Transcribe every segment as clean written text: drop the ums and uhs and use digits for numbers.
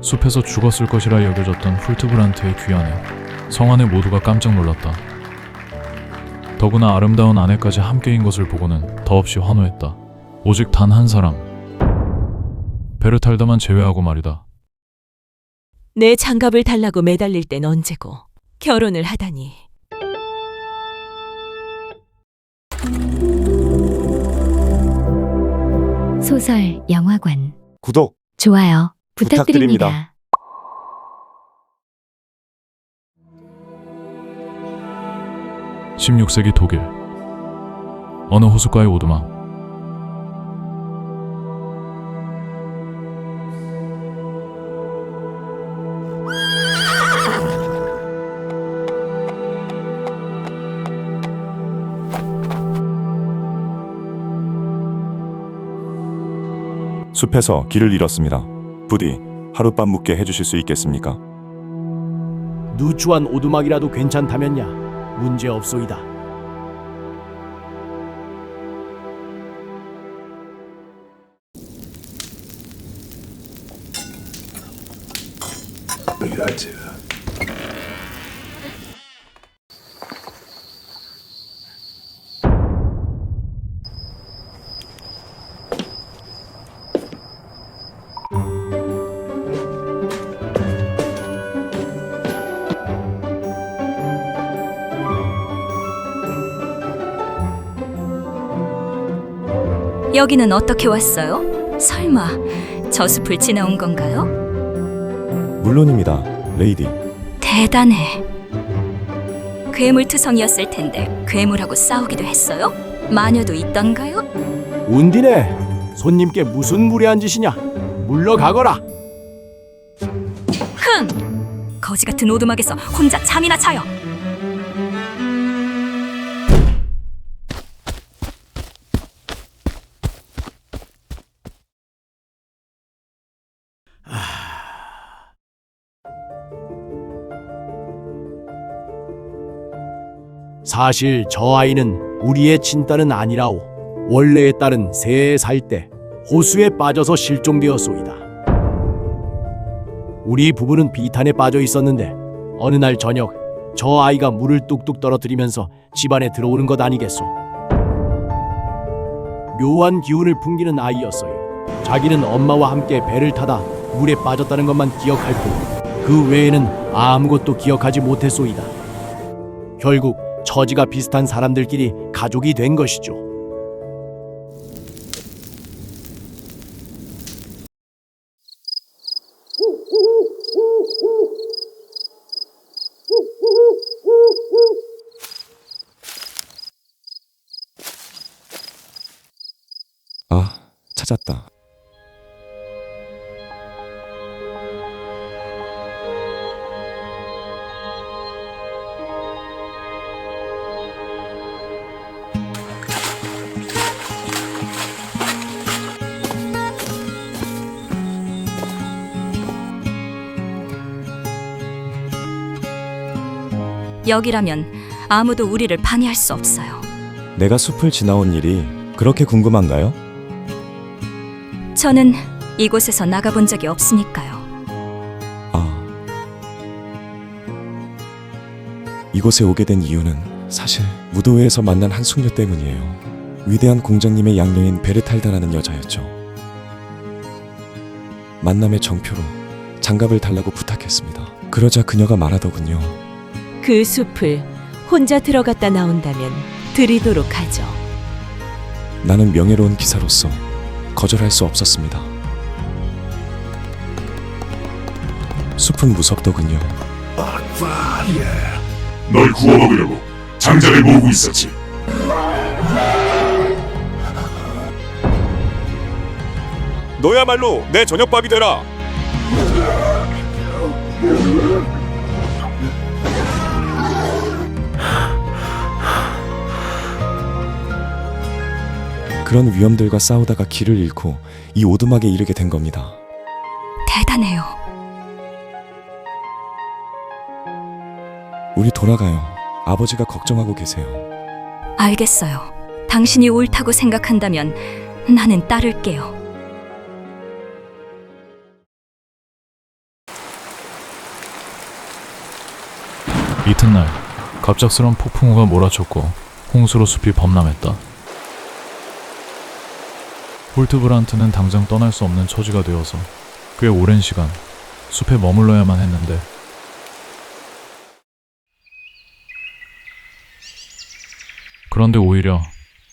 숲에서 죽었을 것이라 여겨졌던 훌트브란트의 귀 안에 성 안의 모두가 깜짝 놀랐다. 더구나 아름다운 아내까지 함께인 것을 보고는 더없이 환호했다. 오직 단 한 사람, 베르탈다만 제외하고 말이다. 내 장갑을 달라고 매달릴 땐 언제고 결혼을 하다니. 소설 영화관 구독, 좋아요 부탁드립니다. 부탁드립니다. 16세기 독일 어느 호숫가의 오두막. 숲에서 길을 잃었습니다. 부디 하룻밤 묵게 해주실 수 있겠습니까? 누추한 오두막이라도 괜찮다면야 문제 없소이다. 여기는 어떻게 왔어요? 설마 저 숲을 지나온 건가요? 물론입니다, 레이디. 대단해. 괴물투성이었을 텐데 괴물하고 싸우기도 했어요? 마녀도 있던가요? 운디네, 손님께 무슨 무례한 짓이냐? 물러가거라. 흥! 거지 같은 오두막에서 혼자 잠이나 자요. 사실 저 아이는 우리의 친딸은 아니라오. 원래의 딸은 3살 때 호수에 빠져서 실종되었소이다. 우리 부부는 비탄에 빠져 있었는데 어느 날 저녁 저 아이가 물을 뚝뚝 떨어뜨리면서 집안에 들어오는 것 아니겠소. 묘한 기운을 풍기는 아이였어요. 자기는 엄마와 함께 배를 타다 물에 빠졌다는 것만 기억할 뿐 그 외에는 아무것도 기억하지 못했소이다. 결국 처지가 비슷한 사람들끼리 가족이 된 것이죠. 아, 찾았다. 여기라면 아무도 우리를 방해할 수 없어요. 내가 숲을 지나온 일이 그렇게 궁금한가요? 저는 이곳에서 나가본 적이 없으니까요. 아, 이곳에 오게 된 이유는 사실 무도회에서 만난 한 숙녀 때문이에요. 위대한 공장님의 양녀인 베르탈다라는 여자였죠. 만남의 정표로 장갑을 달라고 부탁했습니다. 그러자 그녀가 말하더군요. 그 숲을 혼자 들어갔다 나온다면 드리도록 하죠. 나는 명예로운 기사로서 거절할 수 없었습니다. 숲은 무섭더군요. 널 구워먹으려고 장자를 모으고 있었지. 너야말로 내 저녁밥이 되라. 그런 위험들과 싸우다가 길을 잃고 이 오두막에 이르게 된 겁니다. 대단해요. 우리 돌아가요. 아버지가 걱정하고 계세요. 알겠어요. 당신이 옳다고 생각한다면 나는 따를게요. 이튿날 갑작스런 폭풍우가 몰아쳤고 홍수로 숲이 범람했다. 홀트브란트는 당장 떠날 수 없는 처지가 되어서 꽤 오랜 시간 숲에 머물러야만 했는데 그런데 오히려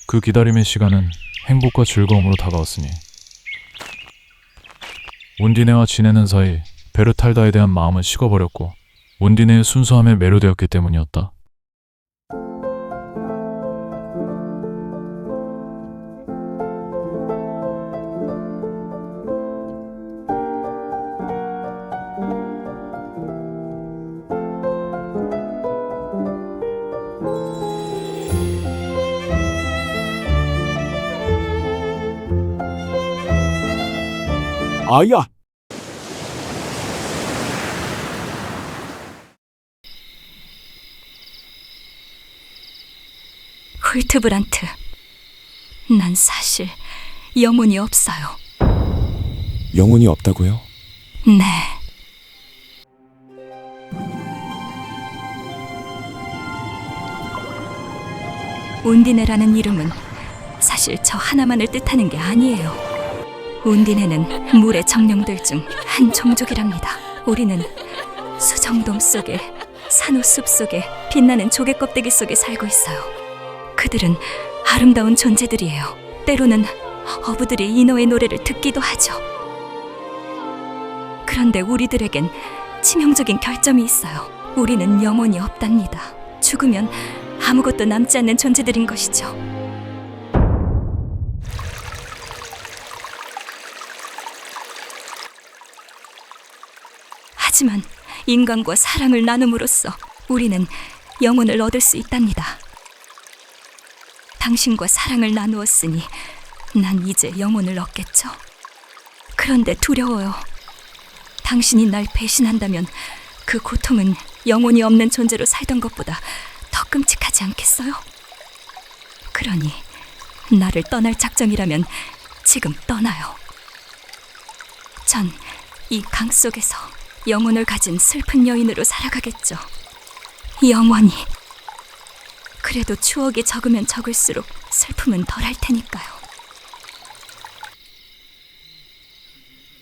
그 기다림의 시간은 행복과 즐거움으로 다가왔으니 운디네와 지내는 사이 베르탈다에 대한 마음은 식어버렸고 운디네의 순수함에 매료되었기 때문이었다. 아이야, 홀트브란트, 난 사실 영혼이 없어요. 영혼이 없다고요? 네. 운디네라는 이름은 사실 저 하나만을 뜻하는 게 아니에요. 운디네는 물의 정령들 중 한 종족이랍니다. 우리는 수정돔 속에, 산호숲 속에, 빛나는 조개 껍데기 속에 살고 있어요. 그들은 아름다운 존재들이에요. 때로는 어부들이 인어의 노래를 듣기도 하죠. 그런데 우리들에겐 치명적인 결점이 있어요. 우리는 영혼이 없답니다. 죽으면 아무것도 남지 않는 존재들인 것이죠. 하지만 인간과 사랑을 나눔으로써 우리는 영혼을 얻을 수 있답니다. 당신과 사랑을 나누었으니 난 이제 영혼을 얻겠죠. 그런데 두려워요. 당신이 날 배신한다면 그 고통은 영혼이 없는 존재로 살던 것보다 더 끔찍하지 않겠어요? 그러니 나를 떠날 작정이라면 지금 떠나요. 전 이 강 속에서 영혼을 가진 슬픈 여인으로 살아가겠죠. 영원히. 그래도 추억이 적으면 적을수록 슬픔은 덜할 테니까요.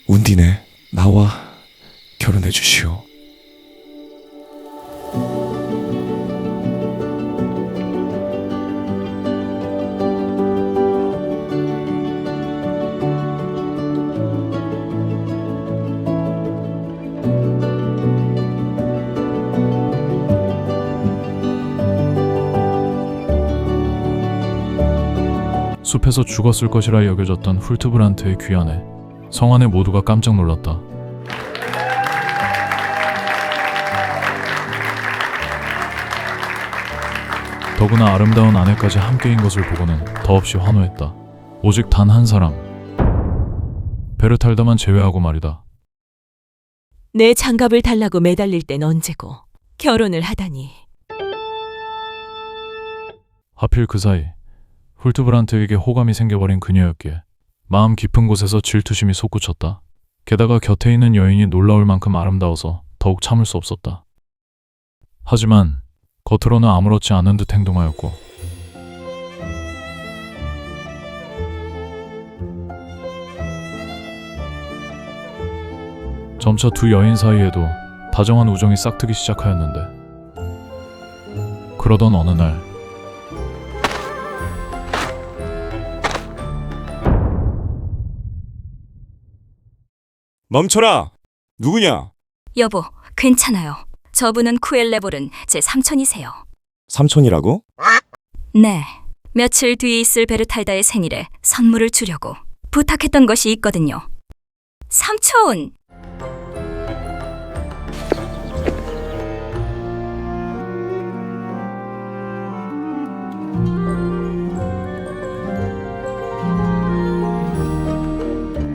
운디네, 나와 결혼해 주시오. 숲에서 죽었을 것이라 여겨졌던 훌트브란트의 귀환에 성 안의 모두가 깜짝 놀랐다. 더구나 아름다운 아내까지 함께인 것을 보고는 더없이 환호했다. 오직 단 한 사람, 베르탈다만 제외하고 말이다. 내 장갑을 달라고 매달릴 땐 언제고 결혼을 하다니. 하필 그 사이 훌트브란트에게 호감이 생겨버린 그녀였기에 마음 깊은 곳에서 질투심이 솟구쳤다. 게다가 곁에 있는 여인이 놀라울 만큼 아름다워서 더욱 참을 수 없었다. 하지만 겉으로는 아무렇지 않은 듯 행동하였고 점차 두 여인 사이에도 다정한 우정이 싹트기 시작하였는데 그러던 어느 날 멈춰라! 누구냐? 여보, 괜찮아요. 저분은 쿠엘레볼은 제 삼촌이세요. 삼촌이라고? 네. 며칠 뒤에 있을 베르탈다의 생일에 선물을 주려고 부탁했던 것이 있거든요. 삼촌!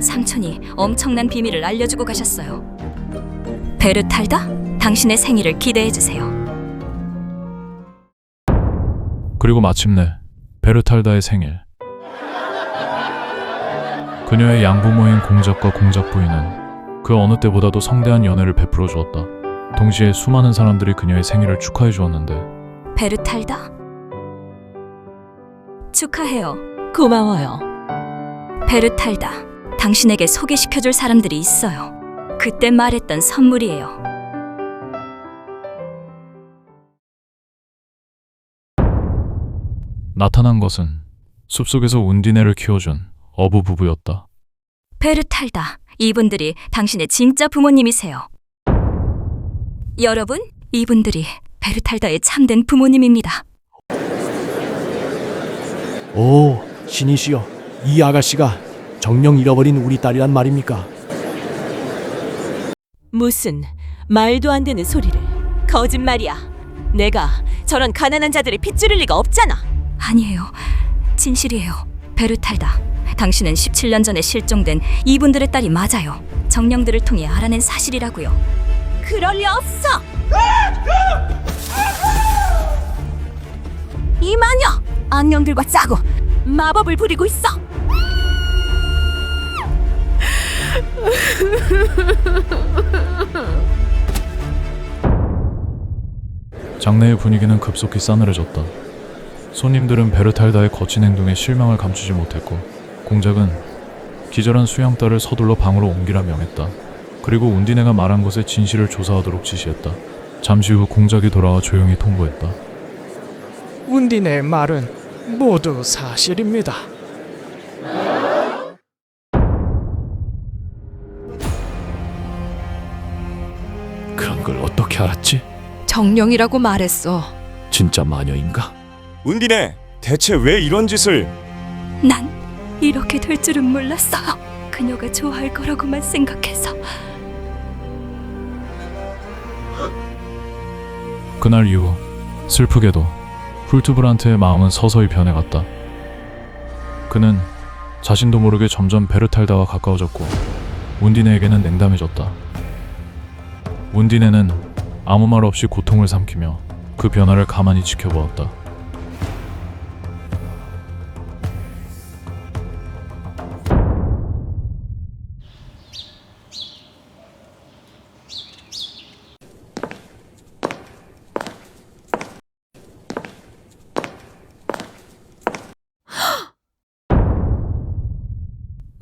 삼촌이 엄청난 비밀을 알려주고 가셨어요. 베르탈다? 당신의 생일을 기대해주세요. 그리고 마침내 베르탈다의 생일. 그녀의 양부모인 공작과 공작 부인은 그 어느 때보다도 성대한 연회를 베풀어 주었다. 동시에 수많은 사람들이 그녀의 생일을 축하해 주었는데 베르탈다. 축하해요. 고마워요. 베르탈다. 당신에게 소개시켜줄 사람들이 있어요. 그때 말했던 선물이에요. 나타난 것은 숲속에서 운디네를 키워준 어부 부부였다. 베르탈다. 이분들이 당신의 진짜 부모님이세요. 여러분, 이분들이 베르탈다의 참된 부모님입니다. 오, 신이시여, 이 아가씨가 정령 잃어버린 우리 딸이란 말입니까? 무슨 말도 안 되는 소리를. 거짓말이야. 내가 저런 가난한 자들의 핏줄일 리가 없잖아. 아니에요. 진실이에요. 베르탈다. 당신은 17년 전에 실종된 이분들의 딸이 맞아요. 정령들을 통해 알아낸 사실이라고요. 그럴 리 없어. 이 마녀 악령들과 짜고 마법을 부리고 있어. 장내의 분위기는 급속히 싸늘해졌다. 손님들은 베르탈다의 거친 행동에 실망을 감추지 못했고 공작은 기절한 수양딸을 서둘러 방으로 옮기라 명했다. 그리고 운디네가 말한 것의 진실을 조사하도록 지시했다. 잠시 후 공작이 돌아와 조용히 통보했다. 운디네의 말은 모두 사실입니다. 그런 걸 어떻게 알았지? 정령이라고 말했어. 진짜 마녀인가? 운디네, 대체 왜 이런 짓을? 난 이렇게 될 줄은 몰랐어요. 그녀가 좋아할 거라고만 생각해서. 그날 이후 슬프게도 훌트브란트의 마음은 서서히 변해갔다. 그는 자신도 모르게 점점 베르탈다와 가까워졌고 운디네에게는 냉담해졌다. 운디네는 아무 말 없이 고통을 삼키며 그 변화를 가만히 지켜보았다.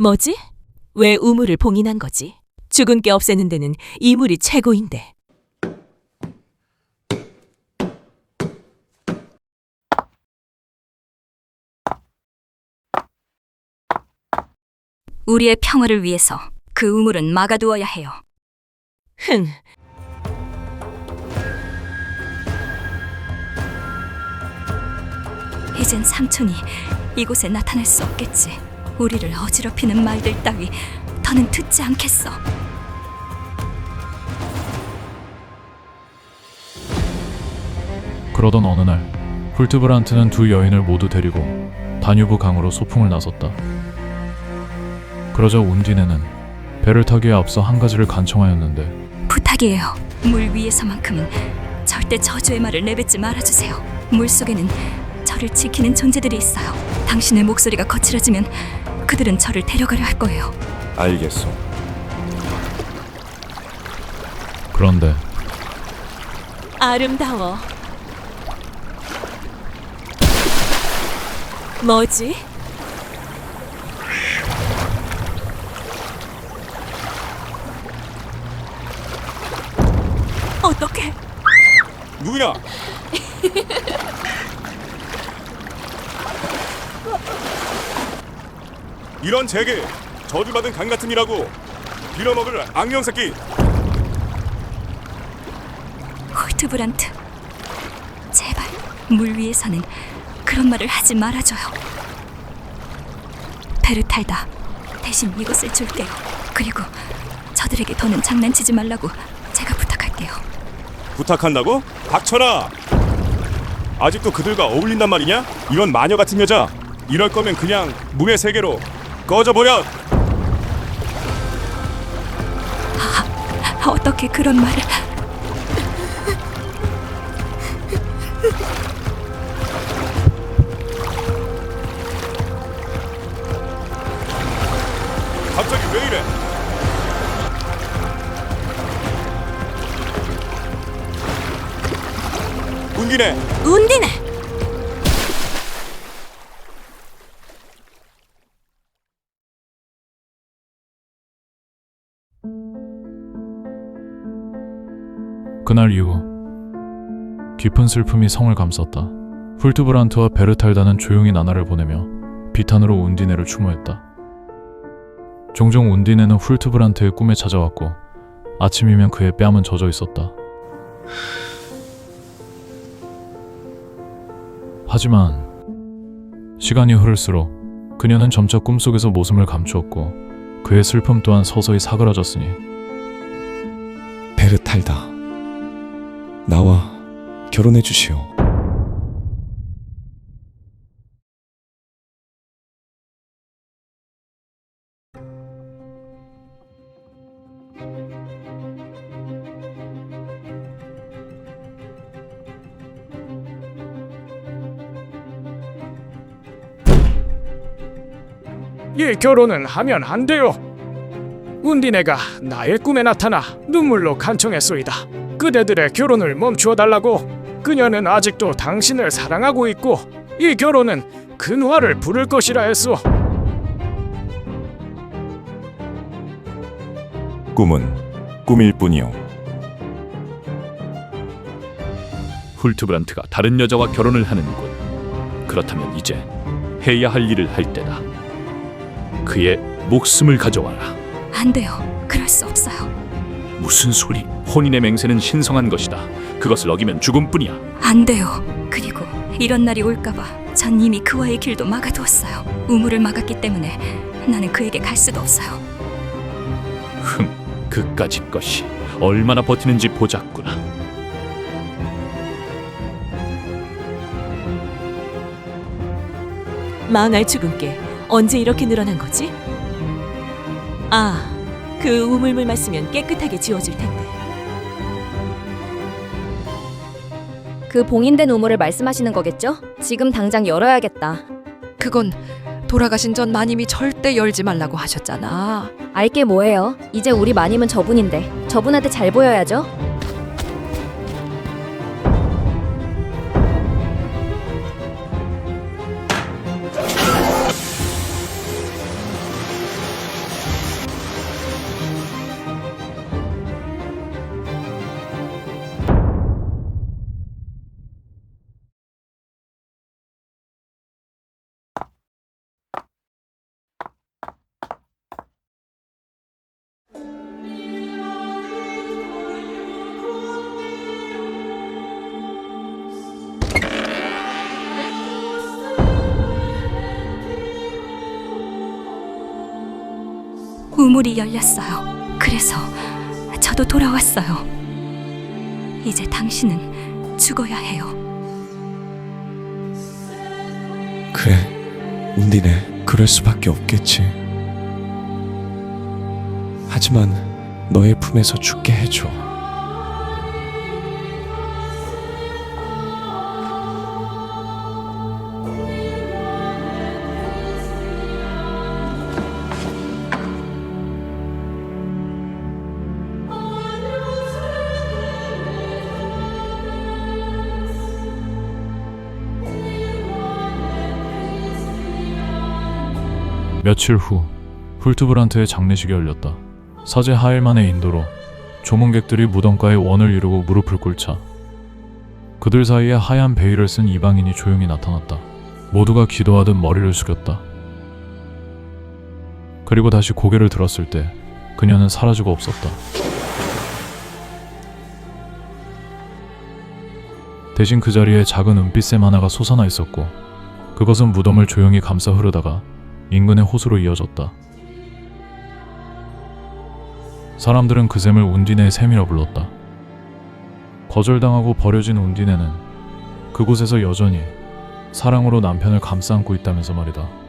뭐지? 왜 우물을 봉인한 거지? 죽은 게 없애는 데는 이물이 최고인데. 우리의 평화를 위해서 그 우물은 막아두어야 해요. 흥, 이젠 삼촌이 이곳에 나타날 수 없겠지. 우리를 어지럽히는 말들 따위 더는 듣지 않겠어. 그러던 어느 날 훌트브란트는 두 여인을 모두 데리고 다뉴브 강으로 소풍을 나섰다. 그러자 운디네는 배를 타기에 앞서 한 가지를 간청하였는데 부탁이에요. 물 위에서만큼은 절대 저주의 말을 내뱉지 말아주세요. 물 속에는 저를 지키는 존재들이 있어요. 당신의 목소리가 거칠어지면 그들은 저를 데려가려 할 거예요. 알겠소. 그런데 아름다워. 뭐지? 어떡해? 누구야? 이런 제게 저주받은 강 같으니라고 빌어먹을 악령 새끼. 홀트브란트, 제발 물 위에서는 그런 말을 하지 말아줘요. 베르탈다, 대신 이것을 줄게요. 그리고 저들에게 더는 장난치지 말라고 제가 부탁할게요. 부탁한다고? 닥쳐라. 아직도 그들과 어울린단 말이냐? 이런 마녀 같은 여자. 이럴 거면 그냥 물의 세계로 꺼져버려. 어떻게 그런 말을... 갑자기 왜 이래? 운디네. 운디네! 그날 이후 깊은 슬픔이 성을 감쌌다. 훌트브란트와 베르탈다는 조용히 나날을 보내며 비탄으로 운디네를 추모했다. 종종 운디네는 훌트브란트의 꿈에 찾아왔고 아침이면 그의 뺨은 젖어 있었다. 하지만 시간이 흐를수록 그녀는 점차 꿈속에서 모습을 감추었고 그의 슬픔 또한 서서히 사그라졌으니 베르탈다, 나와 결혼해 주시오. 이 결혼은 하면 안 돼요. 운디네가 나의 꿈에 나타나 눈물로 간청했소이다. 그대들의 결혼을 멈추어 달라고. 그녀는 아직도 당신을 사랑하고 있고 이 결혼은 근화를 부를 것이라 했소. 꿈은 꿈일 뿐이오. 훌트브란트가 다른 여자와 결혼을 하는군. 그렇다면 이제 해야 할 일을 할 때다. 그의 목숨을 가져와라. 안 돼요. 그럴 수 없어요. 무슨 소리? 혼인의 맹세는 신성한 것이다. 그것을 어기면 죽음뿐이야. 안 돼요. 그리고 이런 날이 올까봐 전 이미 그와의 길도 막아두었어요. 우물을 막았기 때문에 나는 그에게 갈 수도 없어요. 그까짓 것이 얼마나 버티는지 보자꾸나. 망할 죽음께 언제 이렇게 늘어난 거지? 아, 그 우물물만 쓰면 깨끗하게 지워질 텐데. 그 봉인된 우물을 말씀하시는 거겠죠? 지금 당장 열어야겠다. 그건 돌아가신 전 마님이 절대 열지 말라고 하셨잖아. 알게 뭐예요? 이제 우리 마님은 저분인데 저분한테 잘 보여야죠. 우물이 열렸어요. 그래서 저도 돌아왔어요. 이제 당신은 죽어야 해요. 그래, 운디네, 그럴 수밖에 없겠지. 하지만 너의 품에서 죽게 해줘. 며칠 후 훌트브란트의 장례식이 열렸다. 사제 하일만의 인도로 조문객들이 무덤가에 원을 이루고 무릎을 꿇자 그들 사이에 하얀 베일을 쓴 이방인이 조용히 나타났다. 모두가 기도하듯 머리를 숙였다. 그리고 다시 고개를 들었을 때 그녀는 사라지고 없었다. 대신 그 자리에 작은 은빛샘 하나가 솟아나 있었고 그것은 무덤을 조용히 감싸 흐르다가 인근의 호수로 이어졌다. 사람들은 그 샘을 운디네의 샘이라 불렀다. 거절당하고 버려진 운디네는 그곳에서 여전히 사랑으로 남편을 감싸 안고 있다면서 말이다.